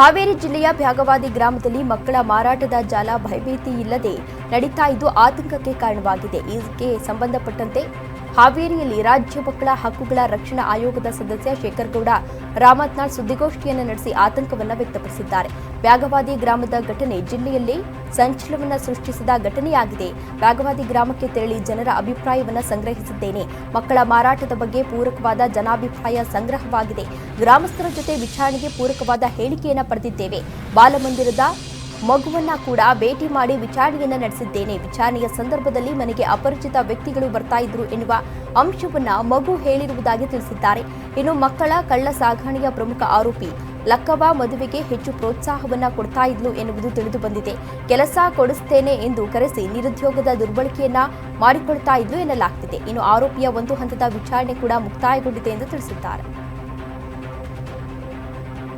ಹಾವೇರಿ ಜಿಲ್ಲೆಯ ಬ್ಯಾಗವಾದಿ ಗ್ರಾಮದಲ್ಲಿ ಮಕ್ಕಳ ಮಾರಾಟದ ಜಾಲ ಭಯಭೀತಿ ಇಲ್ಲದೆ ನಡೀತಾ ಇದ್ದು ಆತಂಕಕ್ಕೆ ಕಾರಣವಾಗಿದೆ. ಇದಕ್ಕೆ ಸಂಬಂಧಪಟ್ಟಂತೆ ಹಾವೇರಿಯಲ್ಲಿ ರಾಜ್ಯ ಮಕ್ಕಳ ಹಕ್ಕುಗಳ ರಕ್ಷಣಾ ಆಯೋಗದ ಸದಸ್ಯ ಶೇಖರಗೌಡ ರಾಮತ್ನಾಳ್ ಸುದ್ದಿಗೋಷ್ಠಿಯನ್ನು ನಡೆಸಿ ಆತಂಕವನ್ನು ವ್ಯಕ್ತಪಡಿಸಿದ್ದಾರೆ. ಬ್ಯಾಗವಾದಿ ಗ್ರಾಮದ ಘಟನೆ ಜಿಲ್ಲೆಯಲ್ಲಿ ಸಂಚಲನವನ್ನು ಸೃಷ್ಟಿಸಿದ ಘಟನೆಯಾಗಿದೆ. ಬ್ಯಾಗವಾದಿ ಗ್ರಾಮಕ್ಕೆ ತೆರಳಿ ಜನರ ಅಭಿಪ್ರಾಯವನ್ನು ಸಂಗ್ರಹಿಸಿದ್ದೇನೆ. ಮಕ್ಕಳ ಮಾರಾಟದ ಬಗ್ಗೆ ಪೂರಕವಾದ ಜನಾಭಿಪ್ರಾಯ ಸಂಗ್ರಹವಾಗಿದೆ. ಗ್ರಾಮಸ್ಥರ ಜೊತೆ ವಿಚಾರಣೆಗೆ ಪೂರಕವಾದ ಹೇಳಿಕೆಯನ್ನು ಪಡೆದಿದ್ದೇವೆ. ಬಾಲಮಂದಿರದ ಮಗುವನ್ನ ಕೂಡ ಭೇಟಿ ಮಾಡಿ ವಿಚಾರಣೆಯನ್ನ ನಡೆಸಿದ್ದೇನೆ. ವಿಚಾರಣೆಯ ಸಂದರ್ಭದಲ್ಲಿ ಮನೆಗೆ ಅಪರಿಚಿತ ವ್ಯಕ್ತಿಗಳು ಬರ್ತಾ ಇದ್ರು ಎನ್ನುವ ಅಂಶವನ್ನ ಮಗು ಹೇಳಿರುವುದಾಗಿ ತಿಳಿಸಿದ್ದಾರೆ. ಇನ್ನು ಮಕ್ಕಳ ಕಳ್ಳ ಸಾಗಣೆಯ ಪ್ರಮುಖ ಆರೋಪಿ ಲಕ್ಕವ್ವ ಮದುವೆಗೆ ಹೆಚ್ಚು ಪ್ರೋತ್ಸಾಹವನ್ನ ಕೊಡ್ತಾ ಇದ್ಲು ಎನ್ನುವುದು ತಿಳಿದು ಬಂದಿದೆ. ಕೆಲಸ ಕೊಡಿಸ್ತೇನೆ ಎಂದು ಕರೆಸಿ ನಿರುದ್ಯೋಗದ ದುರ್ಬಳಕೆಯನ್ನ ಮಾಡಿಕೊಳ್ತಾ ಇದ್ಲು ಎನ್ನಲಾಗ್ತಿದೆ. ಇನ್ನು ಆರೋಪಿಯ ಒಂದು ಹಂತದ ವಿಚಾರಣೆ ಕೂಡ ಮುಕ್ತಾಯಗೊಂಡಿದೆ ಎಂದು ತಿಳಿಸಿದ್ದಾರೆ.